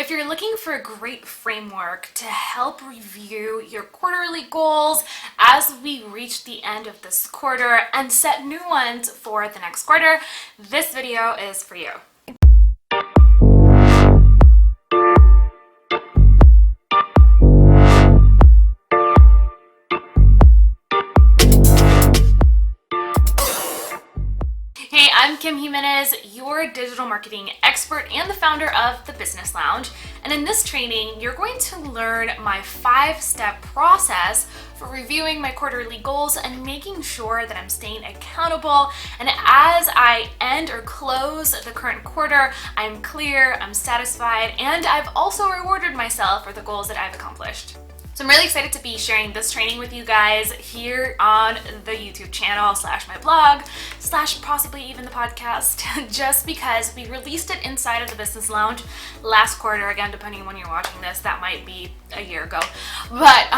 If you're looking for a great framework to help review your quarterly goals as we reach the end of this quarter and set new ones for the next quarter, this video is for you. Hey, I'm Kim Jimenez, your digital marketing expert and the founder of the Business Lounge. And in this training, you're going to learn my 5-step process for reviewing my quarterly goals and making sure that I'm staying accountable. And as I end or close the current quarter, I'm clear, I'm satisfied, and I've also rewarded myself for the goals that I've accomplished. So I'm really excited to be sharing this training with you guys here on the YouTube channel / my blog / possibly even the podcast, just because we released it inside of the Business Lounge last quarter. Again, depending on when you're watching this, that might be a year ago. But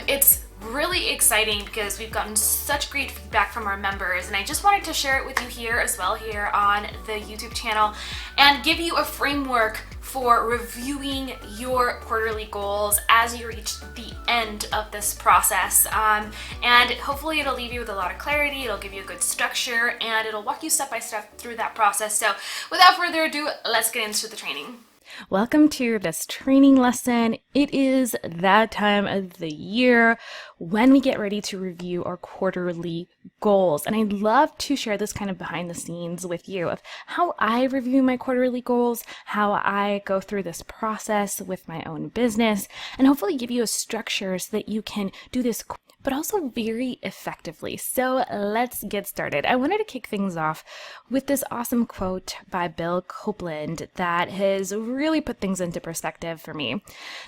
it's really exciting because we've gotten such great feedback from our members, and I just wanted to share it with you here as well here on the YouTube channel and give you a framework for reviewing your quarterly goals as you reach the end of this process. And hopefully it'll leave you with a lot of clarity, it'll give you a good structure, and it'll walk you step by step through that process. So without further ado, let's get into the training. Welcome to this training lesson. It is that time of the year when we get ready to review our quarterly goals. And I'd love to share this kind of behind the scenes with you of how I review my quarterly goals, how I go through this process with my own business, and hopefully give you a structure so that you can do this but also very effectively. So let's get started. I wanted to kick things off with this awesome quote by Bill Copeland that has really put things into perspective for me.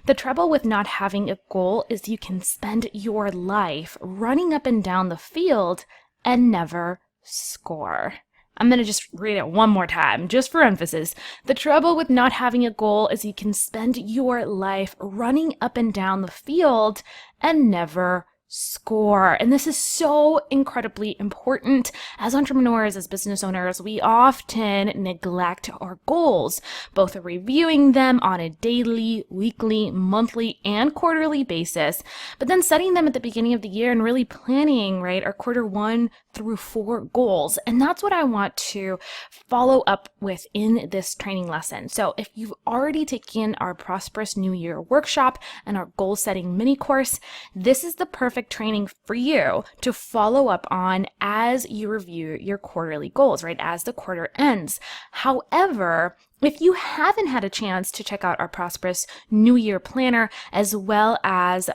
The trouble with not having a goal is you can spend your life running up and down the field and never score. I'm going to just read it one more time, just for emphasis. The trouble with not having a goal is you can spend your life running up and down the field and never score. And this is so incredibly important. As entrepreneurs, as business owners, we often neglect our goals, both reviewing them on a daily, weekly, monthly, and quarterly basis, but then setting them at the beginning of the year and really planning, right, our quarter 1 through 4 goals. And that's what I want to follow up with in this training lesson. So if you've already taken our Prosperous New Year workshop and our goal setting mini course, this is the perfect training for you to follow up on as you review your quarterly goals, right, as the quarter ends. However, if you haven't had a chance to check out our Prosperous New Year Planner as well as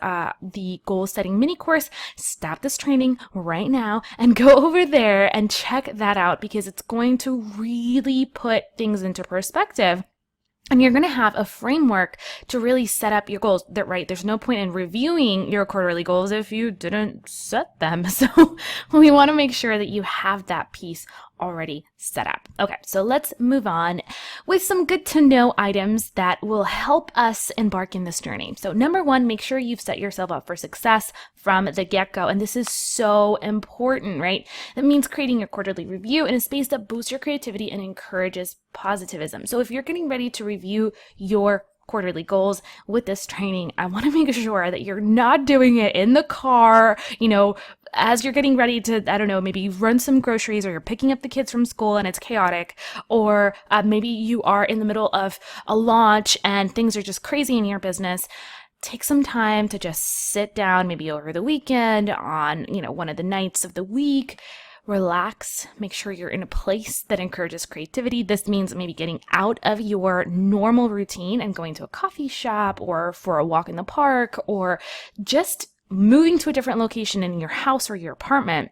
the goal setting mini course, stop this training right now and go over there and check that out, because it's going to really put things into perspective. And you're going to have a framework to really set up your goals. Right? There's no point in reviewing your quarterly goals if you didn't set them. So we want to make sure that you have that piece already set up. Okay, so let's move on with some good to know items that will help us embark in this journey. So number 1, make sure you've set yourself up for success from the get-go. And this is so important, right? That means creating your quarterly review in a space that boosts your creativity and encourages positivism. So if you're getting ready to review your quarterly goals with this training, I want to make sure that you're not doing it in the car, as you're getting ready to, I don't know, maybe you run some groceries, or you're picking up the kids from school and it's chaotic, or maybe you are in the middle of a launch and things are just crazy in your business. Take some time to just sit down, maybe over the weekend, on, one of the nights of the week. Relax, make sure you're in a place that encourages creativity. This means maybe getting out of your normal routine and going to a coffee shop or for a walk in the park, or just moving to a different location in your house or your apartment.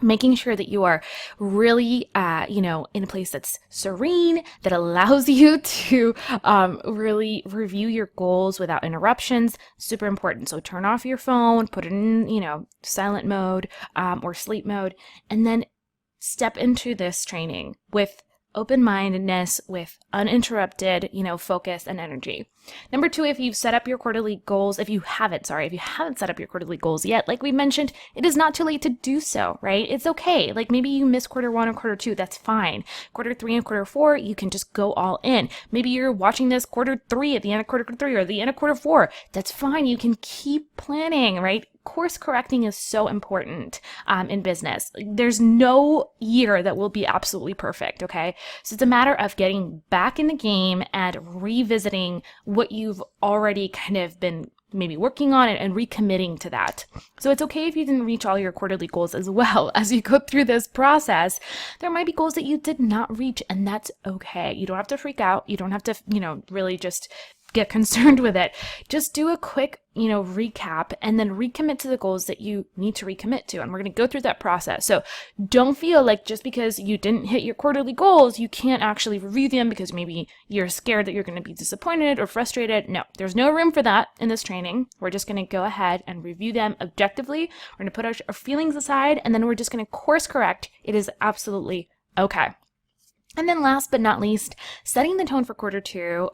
Making sure that you are really, in a place that's serene, that allows you to really review your goals without interruptions. Super important. So turn off your phone, put it in, silent mode or sleep mode, and then step into this training with open-mindedness with uninterrupted, focus and energy. Number 2, if you've set up your quarterly goals, if you haven't set up your quarterly goals yet, like we mentioned, it is not too late to do so, right? It's okay. Like maybe you miss quarter 1 or quarter 2, that's fine. Quarter 3 and quarter 4, you can just go all in. Maybe you're watching this quarter 3 at the end of quarter 3 or the end of quarter 4. That's fine. You can keep planning, right? Course correcting is so important in business. There's no year that will be absolutely perfect, okay? So it's a matter of getting back in the game and revisiting what you've already kind of been maybe working on it and recommitting to that. So it's okay if you didn't reach all your quarterly goals as well. As you go through this process, there might be goals that you did not reach, and that's okay. You don't have to freak out. You don't have to, really just get concerned with it. Just do a quick, recap and then recommit to the goals that you need to recommit to. And we're going to go through that process. So don't feel like just because you didn't hit your quarterly goals, you can't actually review them because maybe you're scared that you're going to be disappointed or frustrated. No, there's no room for that in this training. We're just going to go ahead and review them objectively. We're going to put our feelings aside, and then we're just going to course correct. It is absolutely okay. And then last but not least, setting the tone for quarter 2.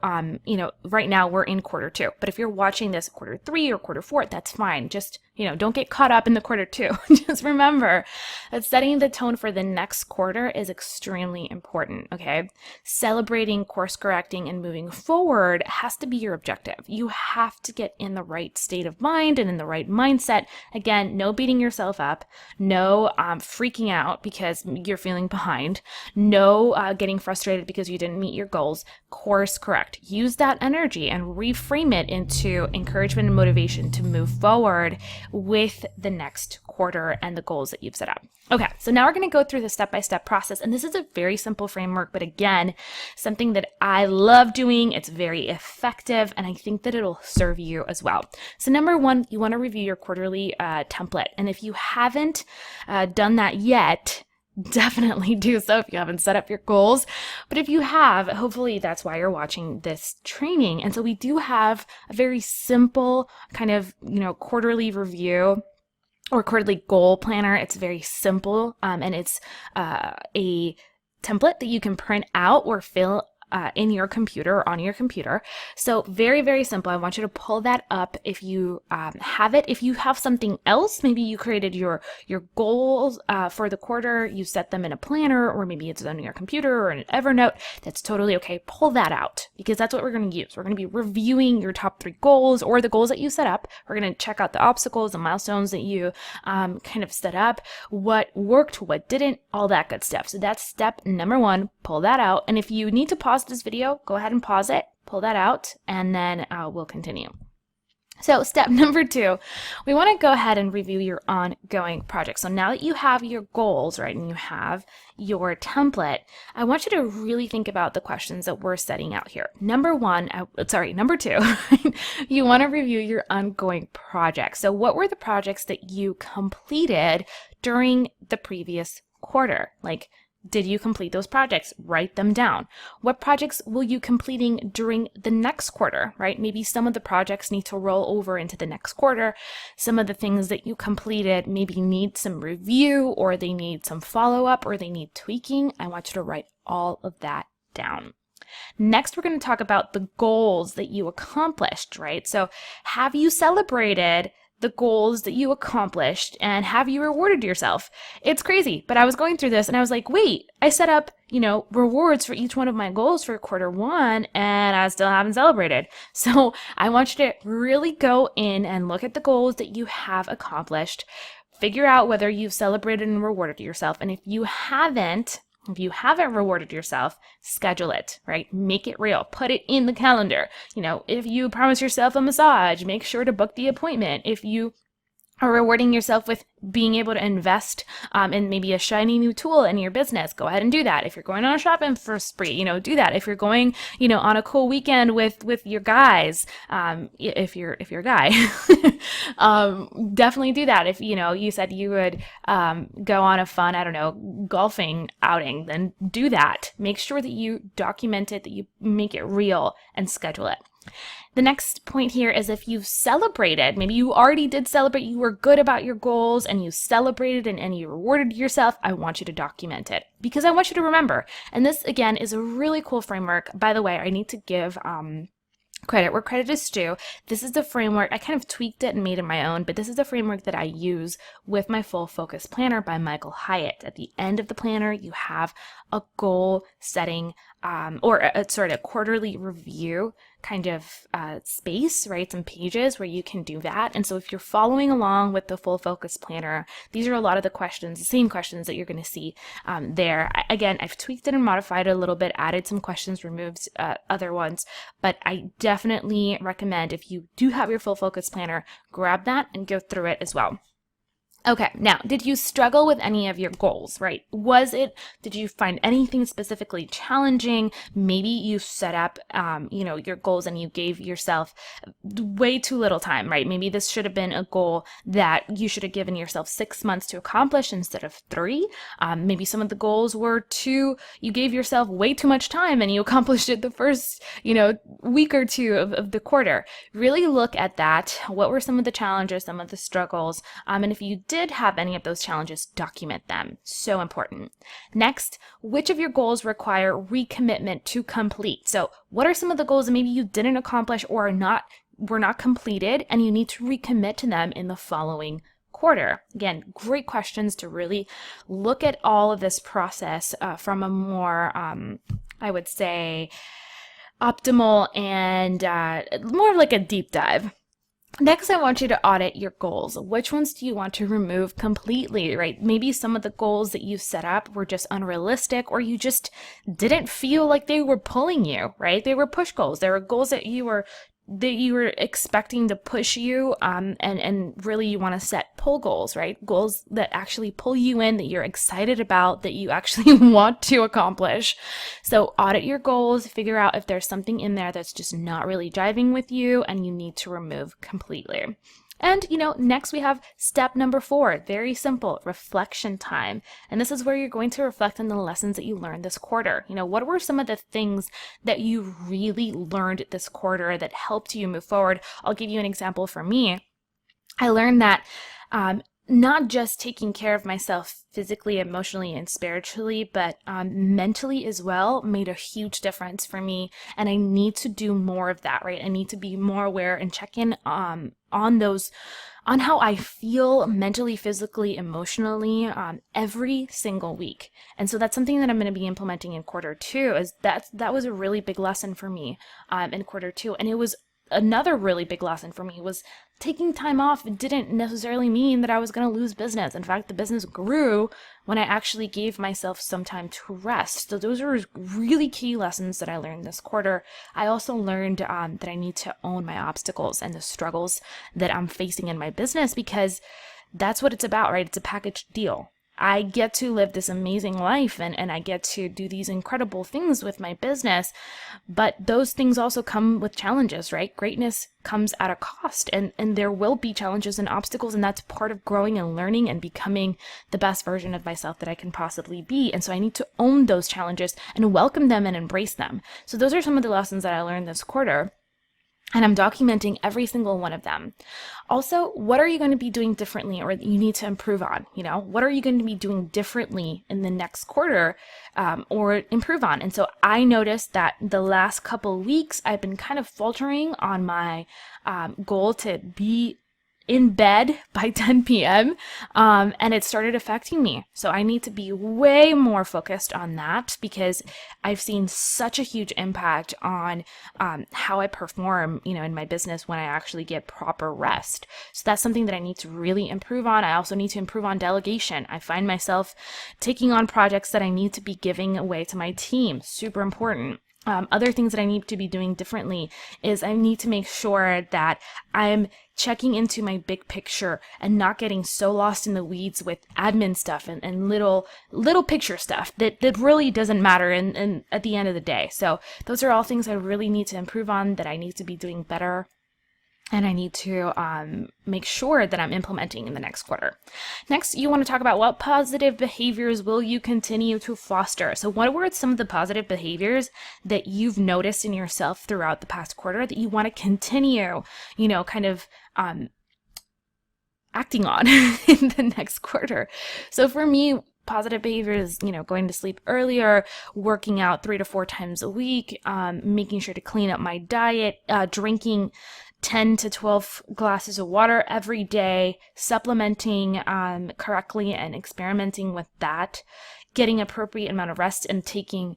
Right now we're in quarter 2, but if you're watching this quarter 3 or quarter 4, that's fine. Just, don't get caught up in the quarter 2. Just remember that setting the tone for the next quarter is extremely important, okay? Celebrating, course correcting, and moving forward has to be your objective. You have to get in the right state of mind and in the right mindset. Again, no beating yourself up, no freaking out because you're feeling behind, no getting frustrated because you didn't meet your goals. Course correct. Use that energy and reframe it into encouragement and motivation to move forward with the next quarter and the goals that you've set up. Okay, so now we're going to go through the step-by-step process, and this is a very simple framework, but again, something that I love doing. It's very effective, and I think that it'll serve you as well. So number 1, you want to review your quarterly template, and if you haven't done that yet, definitely do so if you haven't set up your goals. But if you have, hopefully that's why you're watching this training. And so we do have a very simple kind of, quarterly review or quarterly goal planner. It's very simple, and it's a template that you can print out or fill in your computer or on your computer. So very, very simple. I want you to pull that up if you have it. If you have something else, maybe you created your goals for the quarter, you set them in a planner, or maybe it's on your computer or in an Evernote, that's totally okay. Pull that out because that's what we're going to use. We're going to be reviewing your top 3 goals or the goals that you set up. We're going to check out the obstacles and milestones that you kind of set up, what worked, what didn't, all that good stuff. So that's step number 1, pull that out. And if you need to pause this video, go ahead and pause it, pull that out, and then we'll continue. So step number 2, we want to go ahead and review your ongoing project. So now that you have your goals, right, and you have your template, I want you to really think about the questions that we're setting out here. Number 2, you want to review your ongoing projects. So what were the projects that you completed during the previous quarter? Like, did you complete those projects? Write them down. What projects will you completing during the next quarter, right? Maybe some of the projects need to roll over into the next quarter. Some of the things that you completed maybe need some review, or they need some follow-up, or they need tweaking. I want you to write all of that down. Next, we're going to talk about the goals that you accomplished, right? So have you celebrated the goals that you accomplished, and have you rewarded yourself? It's crazy, but I was going through this and I was like, wait, I set up, rewards for each one of my goals for quarter 1 and I still haven't celebrated. So I want you to really go in and look at the goals that you have accomplished, figure out whether you've celebrated and rewarded yourself. And if you haven't rewarded yourself, schedule it, right? Make it real. Put it in the calendar. If you promise yourself a massage, make sure to book the appointment. If you are rewarding yourself with being able to invest in maybe a shiny new tool in your business, go ahead and do that. If you're going on a shopping for spree, do that. If you're going, on a cool weekend with your guys, if you're a guy, definitely do that. If, you said you would go on a fun, golfing outing, then do that. Make sure that you document it, that you make it real and schedule it. The next point here is if you've celebrated, maybe you already did celebrate, you were good about your goals and you celebrated and you rewarded yourself, I want you to document it because I want you to remember. And this, again, is a really cool framework. By the way, I need to give credit where credit is due. This is the framework. I kind of tweaked it and made it my own, but this is the framework that I use with my Full Focus Planner by Michael Hyatt. At the end of the planner, you have a goal setting or a quarterly review kind of space, right? Some pages where you can do that. And so if you're following along with the Full Focus Planner, these are a lot of the questions, the same questions that you're going to see there. Again, I've tweaked it and modified it a little bit, added some questions, removed other ones, but I definitely recommend if you do have your Full Focus Planner, grab that and go through it as well. Okay, now, did you struggle with any of your goals, right? Did you find anything specifically challenging? Maybe you set up, your goals and you gave yourself way too little time, right? Maybe this should have been a goal that you should have given yourself 6 months to accomplish instead of 3. Maybe some of the goals were you gave yourself way too much time and you accomplished it the first, week or two of the quarter. Really look at that. What were some of the challenges, some of the struggles? And if you did have any of those challenges, document them. So important. Next, which of your goals require recommitment to complete? So what are some of the goals that maybe you didn't accomplish or were not completed and you need to recommit to them in the following quarter? Again, great questions to really look at all of this process from a more, I would say, optimal and more like a deep dive. Next, I want you to audit your goals. Which ones do you want to remove completely, right? Maybe some of the goals that you set up were just unrealistic or you just didn't feel like they were pulling you, right? They were push goals. They were goals that you were expecting to push you and really you want to set pull goals, right? Goals that actually pull you in, that you're excited about, that you actually want to accomplish. So audit your goals, figure out if there's something in there that's just not really jiving with you and you need to remove completely. And, next we have step number 4, very simple, reflection time. And this is where you're going to reflect on the lessons that you learned this quarter. What were some of the things that you really learned this quarter that helped you move forward? I'll give you an example for me. I learned that not just taking care of myself physically, emotionally, and spiritually, but mentally as well made a huge difference for me. And I need to do more of that, right? I need to be more aware and check in on how I feel mentally, physically, emotionally every single week. And so that's something that I'm going to be implementing in quarter 2. That was a really big lesson for me in quarter 2. And it was another really big lesson for me was taking time off didn't necessarily mean that I was going to lose business. In fact, the business grew when I actually gave myself some time to rest. So those are really key lessons that I learned this quarter. I also learned that I need to own my obstacles and the struggles that I'm facing in my business because that's what it's about, right? It's a package deal. I get to live this amazing life and I get to do these incredible things with my business, but those things also come with challenges, right? Greatness comes at a cost and there will be challenges and obstacles, and that's part of growing and learning and becoming the best version of myself that I can possibly be. And so I need to own those challenges and welcome them and embrace them. So those are some of the lessons that I learned this quarter. And I'm documenting every single one of them. Also, what are you going to be doing differently or you need to improve on? What are you going to be doing differently in the next quarter or improve on? And so I noticed that the last couple of weeks, I've been kind of faltering on my goal to be in bed by 10 p.m. And it started affecting me. So I need to be way more focused on that because I've seen such a huge impact on how I perform, in my business when I actually get proper rest. So that's something that I need to really improve on. I also need to improve on delegation. I find myself taking on projects that I need to be giving away to my team. Super important. Other things that I need to be doing differently is I need to make sure that I'm checking into my big picture and not getting so lost in the weeds with admin stuff and little picture stuff that really doesn't matter and at the end of the day. So those are all things I really need to improve on, that I need to be doing better. and I need to make sure that I'm implementing in the next quarter. Next, you want to talk about what positive behaviors will you continue to foster. So what were some of the positive behaviors that you've noticed in yourself throughout the past quarter that you want to continue, kind of acting on in the next quarter? So for me, positive behaviors, going to sleep earlier, working out 3 to 4 times a week, making sure to clean up my diet, drinking 10 to 12 glasses of water every day, supplementing correctly and experimenting with that, getting appropriate amount of rest and taking,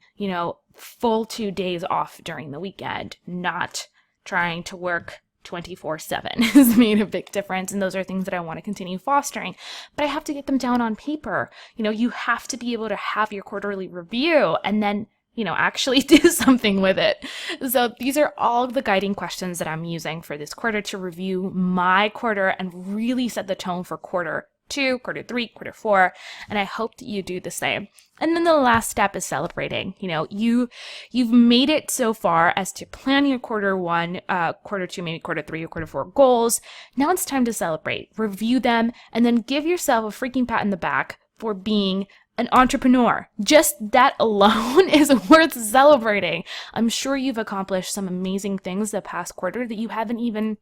full 2 days off during the weekend, not trying to work 24/7 has made a big difference. And those are things that I want to continue fostering, but I have to get them down on paper. You have to be able to have your quarterly review and then, actually do something with it. So these are all the guiding questions that I'm using for this quarter to review my quarter and really set the tone for quarter 2, quarter 3, quarter 4. And I hope that you do the same. And then the last step is celebrating. You've made it so far as to plan your quarter 1, quarter 2, maybe quarter 3 or quarter 4 goals. Now it's time to celebrate, review them, and then give yourself a freaking pat in the back for being an entrepreneur. Just that alone is worth celebrating. I'm sure you've accomplished some amazing things the past quarter that you haven't even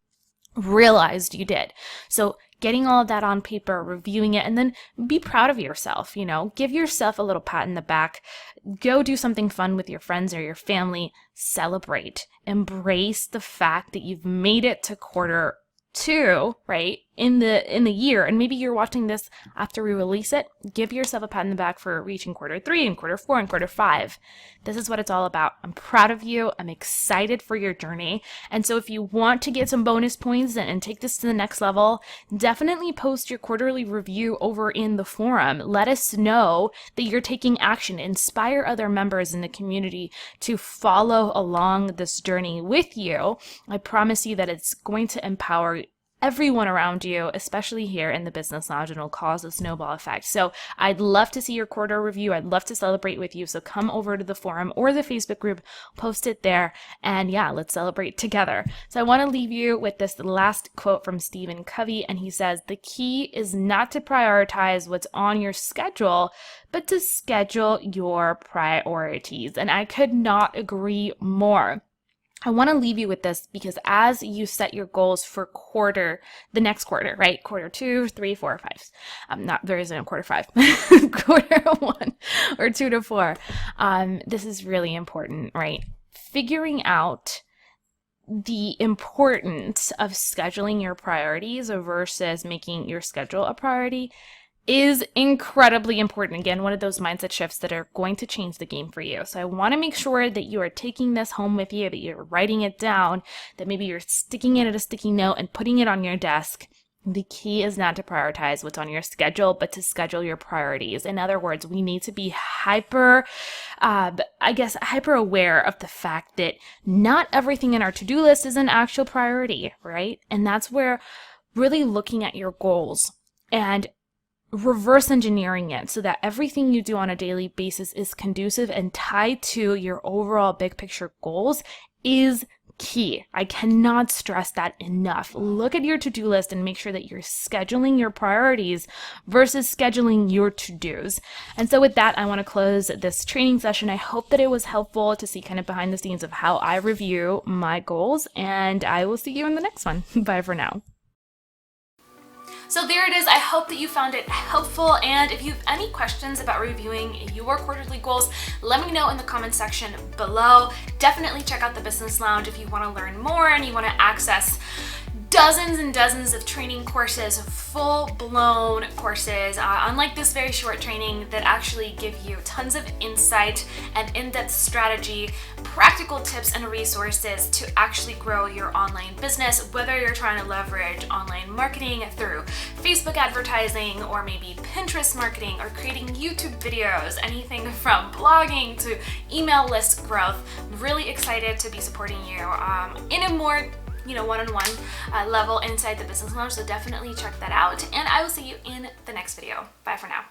realized you did. So getting all of that on paper, reviewing it, and then be proud of yourself, give yourself a little pat in the back, go do something fun with your friends or your family, celebrate, embrace the fact that you've made it to quarter 2, right, in the year. And maybe you're watching this after we release it. Give yourself a pat in the back for reaching quarter 3 and quarter 4 and quarter 5. This is what it's all about. I'm proud of you. I'm excited for your journey. And so if you want to get some bonus points and take this to the next level, definitely post your quarterly review over in the forum. Let us know that you're taking action. Inspire other members in the community to follow along this journey with you. I promise you that it's going to empower everyone around you, especially here in the Business Lounge, and it'll cause a snowball effect. So I'd love to see your quarter review. I'd love to celebrate with you. So come over to the forum or the Facebook group, post it there, and yeah, let's celebrate together. So I want to leave you with this last quote from Stephen Covey, and he says, "The key is not to prioritize what's on your schedule, but to schedule your priorities." And I could not agree more. I want to leave you with this because as you set your goals for the next quarter, right? Quarter 2, 3, 4, 5. There isn't a quarter 5, quarter 1 or 2 to 4. This is really important, right? Figuring out the importance of scheduling your priorities versus making your schedule a priority is incredibly important. Again, one of those mindset shifts that are going to change the game for you. So I want to make sure that you are taking this home with you, that you're writing it down, that maybe you're sticking it at a sticky note and putting it on your desk. The key is not to prioritize what's on your schedule, but to schedule your priorities. In other words, we need to be hyper aware of the fact that not everything in our to-do list is an actual priority, right? And that's where really looking at your goals and reverse engineering it so that everything you do on a daily basis is conducive and tied to your overall big picture goals is key. I cannot stress that enough. Look at your to-do list and make sure that you're scheduling your priorities versus scheduling your to-dos. And so with that, I want to close this training session. I hope that it was helpful to see kind of behind the scenes of how I review my goals, and I will see you in the next one. Bye for now. So there it is. I hope that you found it helpful, and if you have any questions about reviewing your quarterly goals, let me know in the comment section below. Definitely check out the Business Lounge if you want to learn more and you want to access dozens and dozens of training courses, full-blown courses, unlike this very short training that actually give you tons of insight and in-depth strategy, practical tips and resources to actually grow your online business, whether you're trying to leverage online marketing through Facebook advertising or maybe Pinterest marketing or creating YouTube videos, anything from blogging to email list growth. I'm really excited to be supporting you in a more one-on-one level inside the Business Lounge, so definitely check that out, and I will see you in the next video. Bye for now.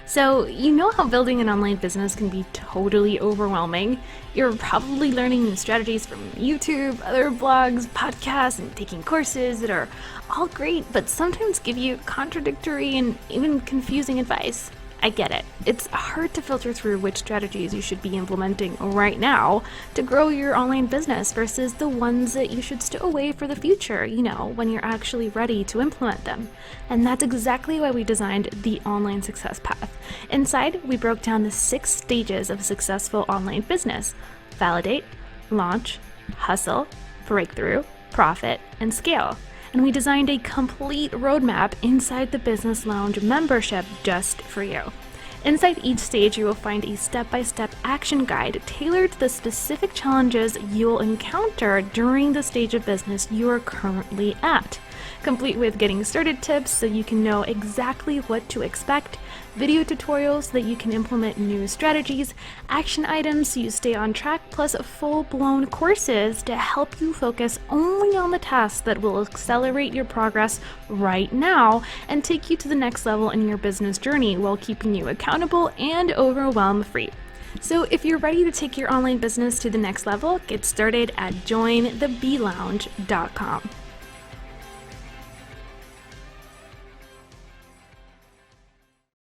So, you know how building an online business can be totally overwhelming? You're probably learning new strategies from YouTube, other blogs, podcasts, and taking courses that are all great, but sometimes give you contradictory and even confusing advice. I get it. It's hard to filter through which strategies you should be implementing right now to grow your online business versus the ones that you should stow away for the future, when you're actually ready to implement them. And that's exactly why we designed the Online Success Path. Inside, we broke down the 6 stages of a successful online business: validate, launch, hustle, breakthrough, profit, and scale. And we designed a complete roadmap inside the Business Lounge membership just for you. Inside each stage, you will find a step-by-step action guide tailored to the specific challenges you'll encounter during the stage of business you are currently at, complete with getting started tips so you can know exactly what to expect, video tutorials so that you can implement new strategies, action items so you stay on track, plus full-blown courses to help you focus only on the tasks that will accelerate your progress right now and take you to the next level in your business journey while keeping you accountable and overwhelm-free. So if you're ready to take your online business to the next level, get started at jointheblounge.com.